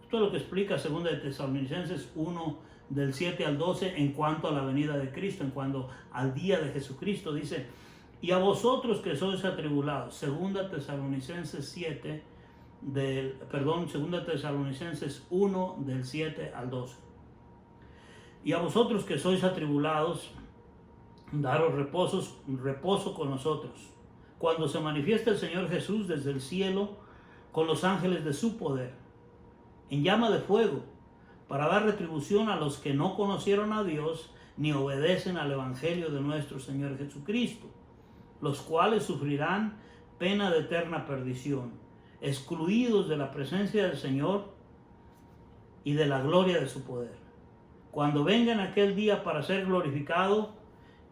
Speaker 1: Esto es lo que explica 2 de Tesalonicenses 1, del 7 al 12, en cuanto a la venida de Cristo, en cuanto al día de Jesucristo. Dice, y a vosotros que sois atribulados, 2 Tesalonicenses 2 Tesalonicenses 1, del 7 al 12. Y a vosotros que sois atribulados, daros reposo con nosotros, cuando se manifiesta el Señor Jesús desde el cielo con los ángeles de su poder, en llama de fuego, para dar retribución a los que no conocieron a Dios ni obedecen al Evangelio de nuestro Señor Jesucristo, los cuales sufrirán pena de eterna perdición, excluidos de la presencia del Señor y de la gloria de su poder, cuando vengan aquel día para ser glorificado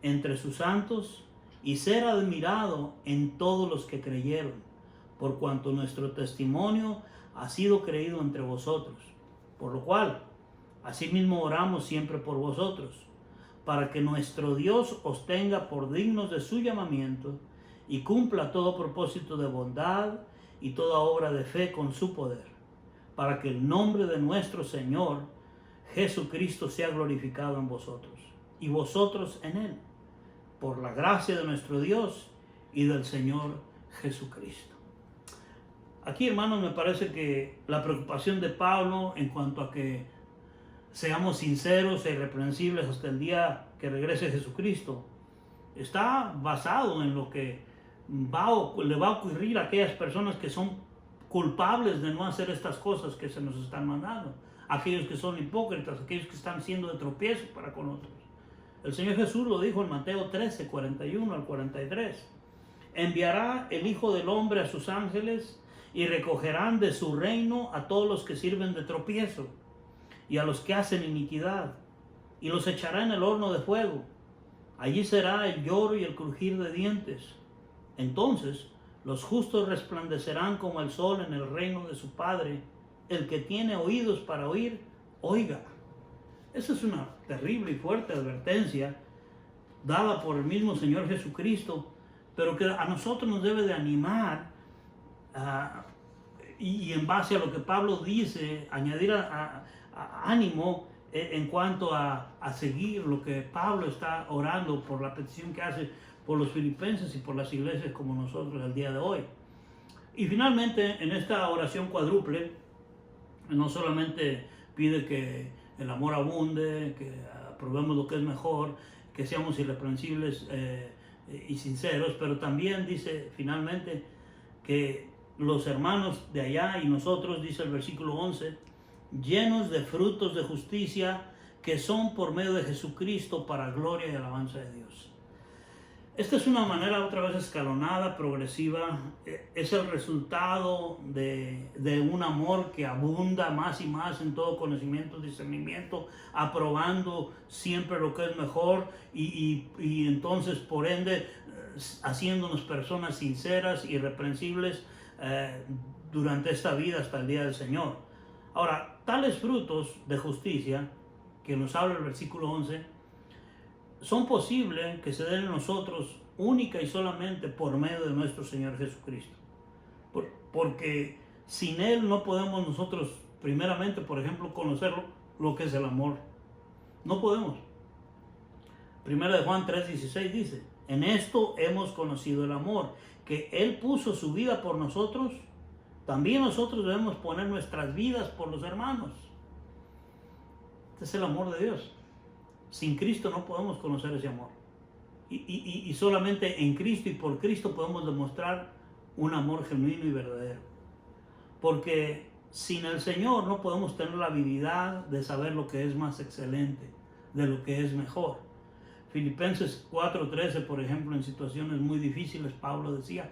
Speaker 1: entre sus santos y ser admirado en todos los que creyeron, por cuanto nuestro testimonio ha sido creído entre vosotros. Por lo cual, asimismo oramos siempre por vosotros, para que nuestro Dios os tenga por dignos de su llamamiento y cumpla todo propósito de bondad y toda obra de fe con su poder, para que el nombre de nuestro Señor Jesucristo sea glorificado en vosotros y vosotros en Él, por la gracia de nuestro Dios y del Señor Jesucristo. Aquí, hermanos, me parece que la preocupación de Pablo en cuanto a que seamos sinceros e irreprensibles hasta el día que regrese Jesucristo está basado en lo que le va a ocurrir a aquellas personas que son culpables de no hacer estas cosas que se nos están mandando, aquellos que son hipócritas, aquellos que están siendo de tropiezo para con otros. El Señor Jesús lo dijo en Mateo 13, 41 al 43. Enviará el Hijo del Hombre a sus ángeles y recogerán de su reino a todos los que sirven de tropiezo y a los que hacen iniquidad, y los echará en el horno de fuego. Allí será el lloro y el crujir de dientes. Entonces los justos resplandecerán como el sol en el reino de su Padre. El que tiene oídos para oír, oiga. Esa es una terrible y fuerte advertencia dada por el mismo Señor Jesucristo, pero que a nosotros nos debe de animar y en base a lo que Pablo dice, añadir a ánimo en cuanto a seguir lo que Pablo está orando por la petición que hace por los filipenses y por las iglesias como nosotros el día de hoy. Y finalmente, en esta oración cuádruple, no solamente pide que el amor abunde, que aprobemos lo que es mejor, que seamos irreprensibles y sinceros, pero también dice finalmente que los hermanos de allá y nosotros, dice el versículo 11, llenos de frutos de justicia que son por medio de Jesucristo para gloria y alabanza de Dios. Esta es una manera otra vez escalonada, progresiva, es el resultado de un amor que abunda más y más en todo conocimiento, discernimiento, aprobando siempre lo que es mejor y entonces por ende haciéndonos personas sinceras, irreprensibles durante esta vida hasta el día del Señor. Ahora, tales frutos de justicia que nos habla el versículo 11 son posibles que se den en nosotros única y solamente por medio de nuestro Señor Jesucristo. Porque sin Él no podemos nosotros, primeramente, por ejemplo, conocer lo que es el amor. No podemos. Primera de Juan 3:16 dice, en esto hemos conocido el amor, que Él puso su vida por nosotros, también nosotros debemos poner nuestras vidas por los hermanos. Este es el amor de Dios. Sin Cristo no podemos conocer ese amor. Y solamente en Cristo y por Cristo podemos demostrar un amor genuino y verdadero. Porque sin el Señor no podemos tener la habilidad de saber lo que es más excelente, de lo que es mejor. Filipenses 4:13, por ejemplo, en situaciones muy difíciles, Pablo decía,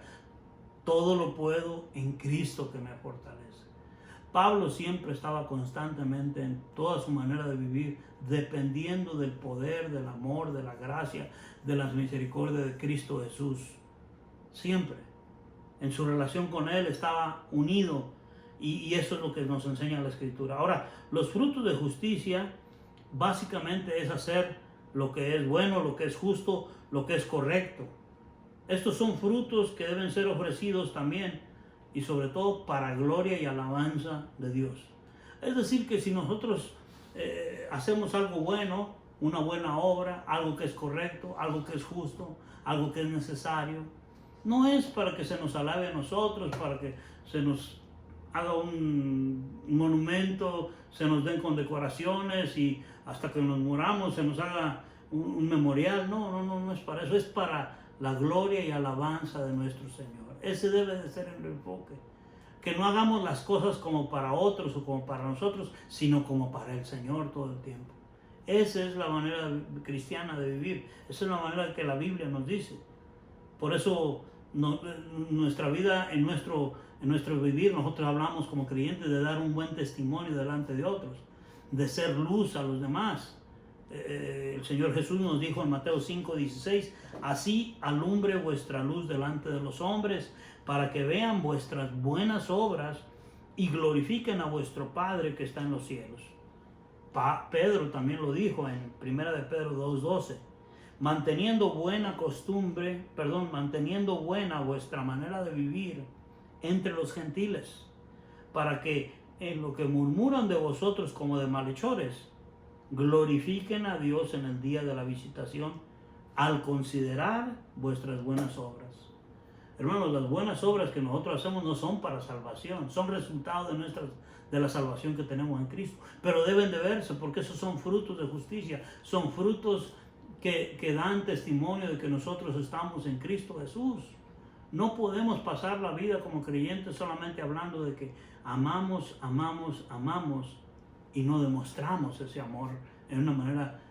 Speaker 1: todo lo puedo en Cristo que me fortalece. Pablo siempre estaba constantemente en toda su manera de vivir, dependiendo del poder, del amor, de la gracia, de las misericordias de Cristo Jesús. Siempre. En su relación con Él estaba unido, y eso es lo que nos enseña la Escritura. Ahora, los frutos de justicia básicamente es hacer lo que es bueno, lo que es justo, lo que es correcto. Estos son frutos que deben ser ofrecidos también y sobre todo para gloria y alabanza de Dios. Es decir, que si nosotros hacemos algo bueno, una buena obra, algo que es correcto, algo que es justo, algo que es necesario, no es para que se nos alabe a nosotros, para que se nos haga un monumento, se nos den condecoraciones y hasta que nos muramos se nos haga un memorial. No es para eso, es para la gloria y alabanza de nuestro Señor. Ese debe de ser el enfoque. Que no hagamos las cosas como para otros o como para nosotros, sino como para el Señor todo el tiempo. Esa es la manera cristiana de vivir. Esa es la manera que la Biblia nos dice. Por eso nuestra vida, en nuestro vivir, nosotros hablamos como creyentes de dar un buen testimonio delante de otros, de ser luz a los demás. El Señor Jesús nos dijo en Mateo 5:16, así alumbre vuestra luz delante de los hombres, para que vean vuestras buenas obras y glorifiquen a vuestro Padre que está en los cielos. Pedro también lo dijo en 1 de Pedro 2:12, manteniendo buena vuestra manera de vivir entre los gentiles, para que en lo que murmuran de vosotros como de malhechores, glorifiquen a Dios en el día de la visitación al considerar vuestras buenas obras. Hermanos, las buenas obras que nosotros hacemos no son para salvación, son resultado de la salvación que tenemos en Cristo, pero deben de verse porque esos son frutos de justicia, son frutos que dan testimonio de que nosotros estamos en Cristo Jesús. No podemos pasar la vida como creyentes solamente hablando de que amamos y no demostramos ese amor en una manera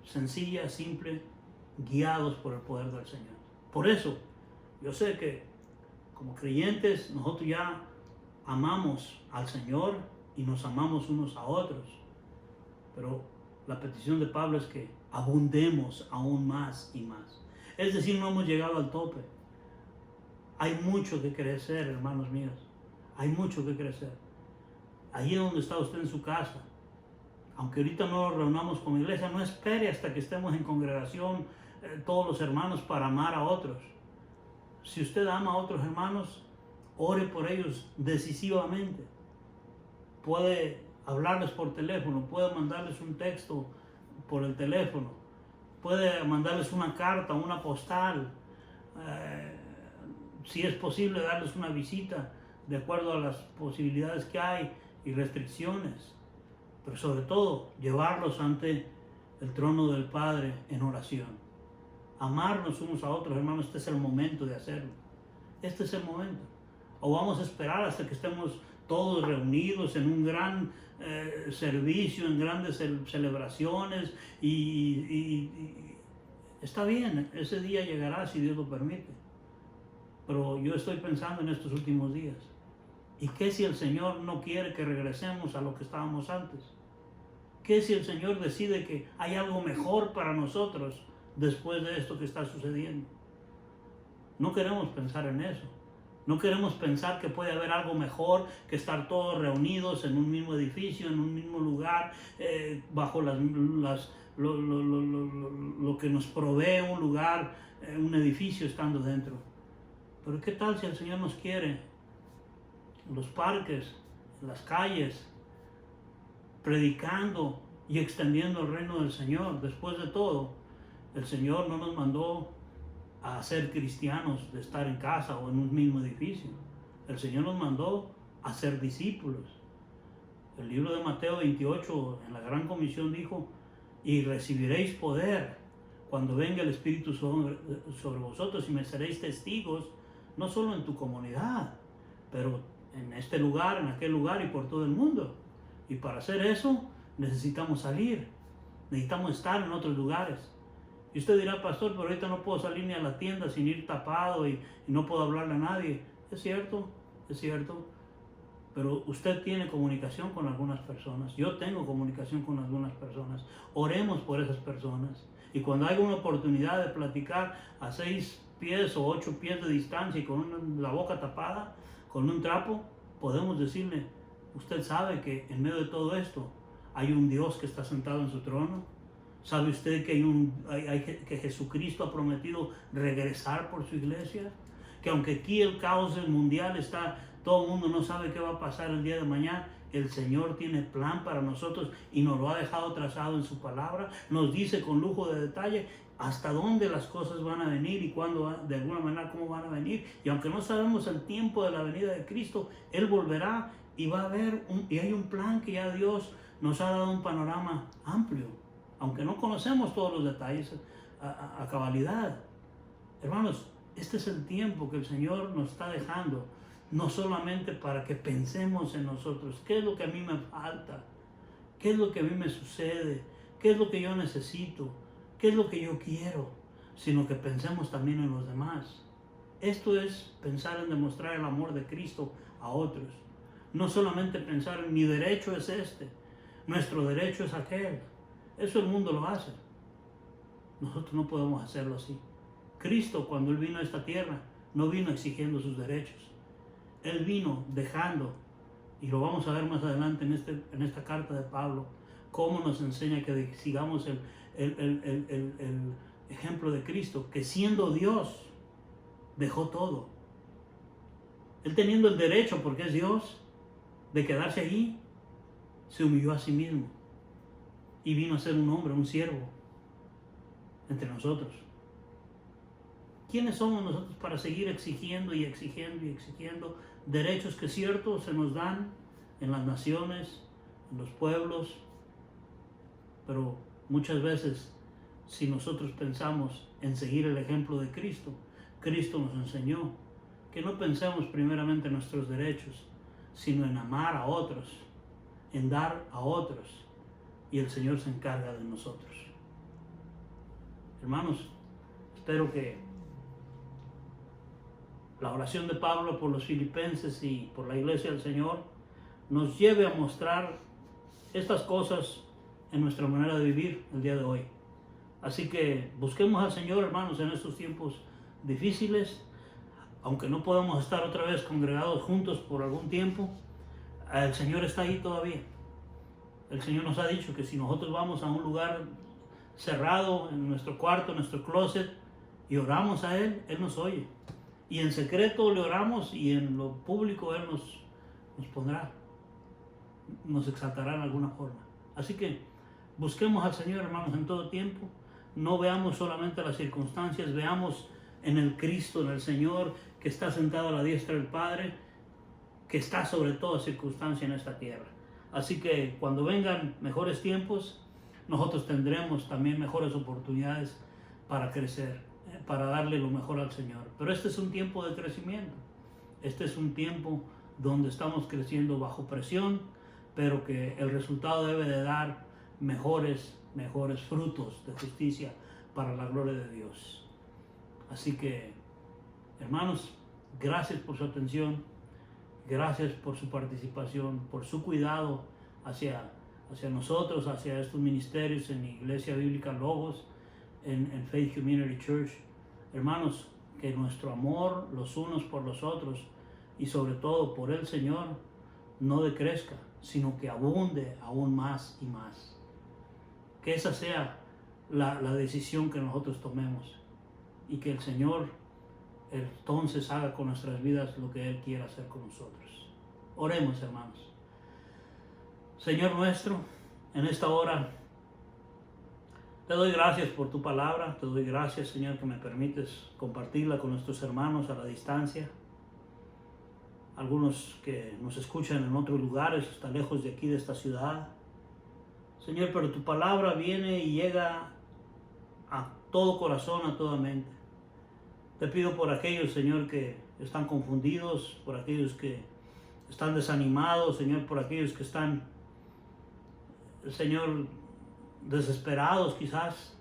Speaker 1: sencilla, simple, guiados por el poder del Señor. Por eso, yo sé que como creyentes nosotros ya amamos al Señor y nos amamos unos a otros, pero la petición de Pablo es que abundemos aún más y más. Es decir, no hemos llegado al tope. Hay mucho que crecer, hermanos míos. Hay mucho que crecer. Allí donde está usted en su casa, aunque ahorita no nos reunamos como iglesia, no espere hasta que estemos en congregación todos los hermanos para amar a otros. Si usted ama a otros hermanos, ore por ellos decisivamente. Puede hablarles por teléfono, puede mandarles un texto por el teléfono, puede mandarles una carta, una postal, si es posible darles una visita de acuerdo a las posibilidades que hay y restricciones, pero sobre todo llevarlos ante el trono del Padre en oración. Amarnos unos a otros, hermanos, este es el momento de hacerlo. Este es el momento. O vamos a esperar hasta que estemos todos reunidos en un gran servicio, en grandes celebraciones y está bien, ese día llegará si Dios lo permite. Pero yo estoy pensando en estos últimos días. ¿Y qué si el Señor no quiere que regresemos a lo que estábamos antes? ¿Qué si el Señor decide que hay algo mejor para nosotros después de esto que está sucediendo? No queremos pensar en eso. No queremos pensar que puede haber algo mejor que estar todos reunidos en un mismo edificio, en un mismo lugar, bajo lo que nos provee un lugar, un edificio estando dentro. Pero ¿qué tal si el Señor nos quiere en los parques, en las calles, predicando y extendiendo el reino del Señor? Después de todo, el Señor no nos mandó a ser cristianos, de estar en casa o en un mismo edificio. El Señor nos mandó a ser discípulos. El libro de Mateo 28, en la Gran Comisión dijo, y recibiréis poder cuando venga el Espíritu sobre vosotros y me seréis testigos, no solo en tu comunidad, pero en este lugar, en aquel lugar y por todo el mundo. Y para hacer eso necesitamos salir, necesitamos estar en otros lugares. Y usted dirá, pastor, pero ahorita no puedo salir ni a la tienda sin ir tapado y no puedo hablarle a nadie. Es cierto, pero usted tiene comunicación con algunas personas. Yo tengo comunicación con algunas personas. Oremos por esas personas. Y cuando haya una oportunidad de platicar a 6 pies o 8 pies de distancia y con la boca tapada, con un trapo, podemos decirle, usted sabe que en medio de todo esto hay un Dios que está sentado en su trono. ¿Sabe usted que que Jesucristo ha prometido regresar por su iglesia? Que aunque aquí el caos mundial está, todo el mundo no sabe qué va a pasar el día de mañana, el Señor tiene plan para nosotros y nos lo ha dejado trazado en su palabra. Nos dice con lujo de detalle hasta dónde las cosas van a venir y cuándo, de alguna manera, cómo van a venir. Y aunque no sabemos el tiempo de la venida de Cristo, Él volverá y va a haber y hay un plan que ya Dios nos ha dado un panorama amplio. Aunque no conocemos todos los detalles a cabalidad. Hermanos, este es el tiempo que el Señor nos está dejando, no solamente para que pensemos en nosotros, qué es lo que a mí me falta, qué es lo que a mí me sucede, qué es lo que yo necesito, qué es lo que yo quiero, sino que pensemos también en los demás. Esto es pensar en demostrar el amor de Cristo a otros. No solamente pensar en mi derecho es este, nuestro derecho es aquel. Eso el mundo lo hace. Nosotros no podemos hacerlo así. Cristo, cuando Él vino a esta tierra, no vino exigiendo sus derechos. Él vino dejando, y lo vamos a ver más adelante en esta carta de Pablo, cómo nos enseña que sigamos el ejemplo de Cristo, que siendo Dios, dejó todo. Él teniendo el derecho, porque es Dios, de quedarse allí, se humilló a sí mismo y vino a ser un hombre, un siervo entre nosotros. ¿Quiénes somos nosotros para seguir exigiendo y exigiendo y exigiendo derechos que cierto se nos dan en las naciones, en los pueblos? Pero muchas veces, si nosotros pensamos en seguir el ejemplo de Cristo, Cristo nos enseñó que no pensemos primeramente en nuestros derechos, sino en amar a otros, en dar a otros, y el Señor se encarga de nosotros. Hermanos, espero que la oración de Pablo por los filipenses y por la iglesia del Señor nos lleve a mostrar estas cosas en nuestra manera de vivir el día de hoy. Así que busquemos al Señor, hermanos, en estos tiempos difíciles. Aunque no podamos estar otra vez congregados juntos por algún tiempo, el Señor está ahí todavía. El Señor nos ha dicho que si nosotros vamos a un lugar cerrado, en nuestro cuarto, en nuestro closet, y oramos a Él, Él nos oye. Y en secreto le oramos y en lo público Él nos pondrá, nos exaltará en alguna forma. Así que busquemos al Señor, hermanos, en todo tiempo. No veamos solamente las circunstancias, veamos en el Cristo, en el Señor, que está sentado a la diestra del Padre, que está sobre toda circunstancia en esta tierra. Así que cuando vengan mejores tiempos, nosotros tendremos también mejores oportunidades para crecer, para darle lo mejor al Señor. Pero este es un tiempo de crecimiento. Este es un tiempo donde estamos creciendo bajo presión, pero que el resultado debe de dar mejores frutos de justicia para la gloria de Dios. Así que, hermanos, gracias por su atención, gracias por su participación, por su cuidado hacia nosotros, hacia estos ministerios en Iglesia Bíblica Logos, en Faith Community Church. Hermanos, que nuestro amor los unos por los otros y sobre todo por el Señor no decrezca, sino que abunde aún más y más. Que esa sea la decisión que nosotros tomemos y que el Señor entonces haga con nuestras vidas lo que Él quiera hacer con nosotros. Oremos, hermanos. Señor nuestro, en esta hora te doy gracias por tu palabra, te doy gracias, Señor, que me permites compartirla con nuestros hermanos a la distancia. Algunos que nos escuchan en otros lugares, hasta lejos de aquí, de esta ciudad. Señor, pero tu palabra viene y llega a todo corazón, a toda mente. Te pido por aquellos, Señor, que están confundidos, por aquellos que están desanimados, Señor, por aquellos que están, Señor, desesperados quizás.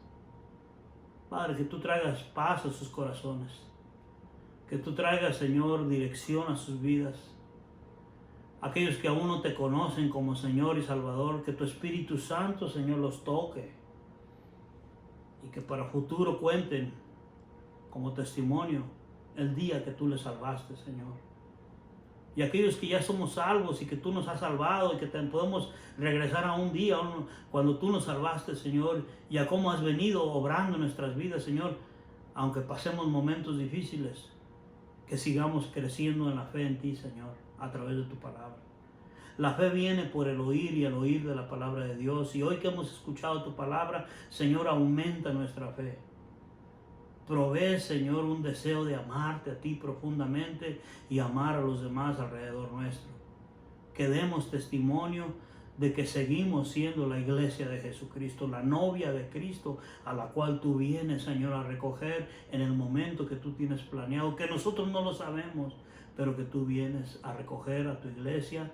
Speaker 1: Padre, que tú traigas paz a sus corazones. Que tú traigas, Señor, dirección a sus vidas. Aquellos que aún no te conocen como Señor y Salvador, que tu Espíritu Santo, Señor, los toque. Y que para futuro cuenten como testimonio el día que tú les salvaste, Señor. Y aquellos que ya somos salvos y que tú nos has salvado y que podemos regresar a un día cuando tú nos salvaste, Señor, y a cómo has venido obrando en nuestras vidas, Señor, aunque pasemos momentos difíciles, que sigamos creciendo en la fe en ti, Señor, a través de tu palabra. La fe viene por el oír y el oír de la palabra de Dios. Y hoy que hemos escuchado tu palabra, Señor, aumenta nuestra fe. Provee, Señor, un deseo de amarte a ti profundamente y amar a los demás alrededor nuestro. Que demos testimonio de que seguimos siendo la iglesia de Jesucristo, la novia de Cristo, a la cual tú vienes, Señor, a recoger en el momento que tú tienes planeado, que nosotros no lo sabemos, pero que tú vienes a recoger a tu iglesia,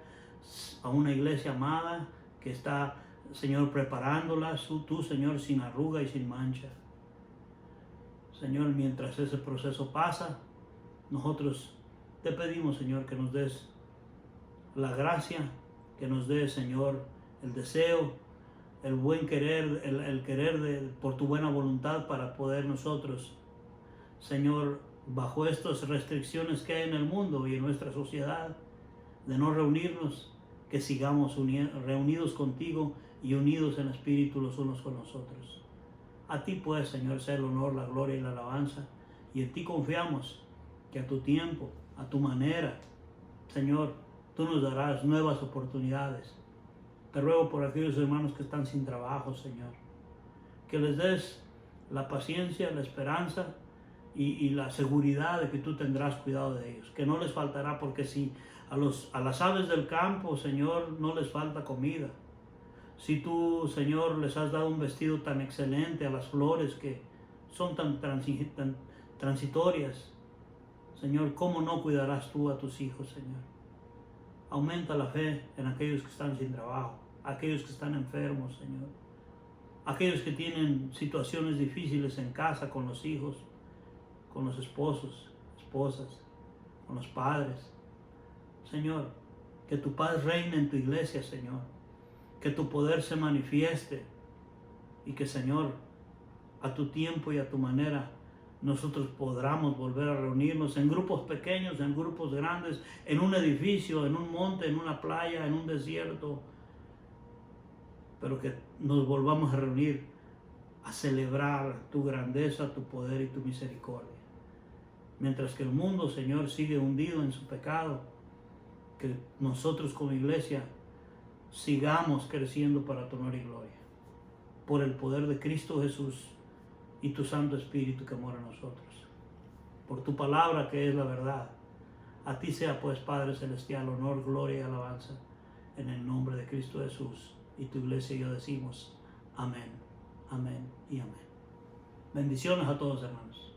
Speaker 1: a una iglesia amada que está, Señor, preparándola, tú, Señor, sin arruga y sin mancha. Señor, mientras ese proceso pasa, nosotros te pedimos, Señor, que nos des la gracia, que nos des, Señor, el deseo, el buen querer, el querer por tu buena voluntad para poder nosotros, Señor, bajo estas restricciones que hay en el mundo y en nuestra sociedad, de no reunirnos, que sigamos reunidos contigo y unidos en espíritu los unos con los otros. A ti pues, Señor, sea el honor, la gloria y la alabanza, y en ti confiamos que a tu tiempo, a tu manera, Señor, tú nos darás nuevas oportunidades. Te ruego por aquellos hermanos que están sin trabajo, Señor, que les des la paciencia, la esperanza y la seguridad de que tú tendrás cuidado de ellos, que no les faltará, porque si a las aves del campo, Señor, no les falta comida. Si tú, Señor, les has dado un vestido tan excelente a las flores que son tan transitorias, Señor, ¿cómo no cuidarás tú a tus hijos, Señor? Aumenta la fe en aquellos que están sin trabajo, aquellos que están enfermos, Señor, aquellos que tienen situaciones difíciles en casa con los hijos, con los esposos, esposas, con los padres. Señor, que tu paz reine en tu iglesia, Señor. Que tu poder se manifieste y que, Señor, a tu tiempo y a tu manera, nosotros podamos volver a reunirnos en grupos pequeños, en grupos grandes, en un edificio, en un monte, en una playa, en un desierto, pero que nos volvamos a reunir a celebrar tu grandeza, tu poder y tu misericordia. Mientras que el mundo, Señor, sigue hundido en su pecado, que nosotros como iglesia sigamos creciendo para tu honor y gloria, por el poder de Cristo Jesús y tu Santo Espíritu que mora en nosotros, por tu palabra que es la verdad. A ti sea pues, Padre Celestial, honor, gloria y alabanza, en el nombre de Cristo Jesús. Y tu iglesia y yo decimos amén, amén y amén. Bendiciones a todos, hermanos.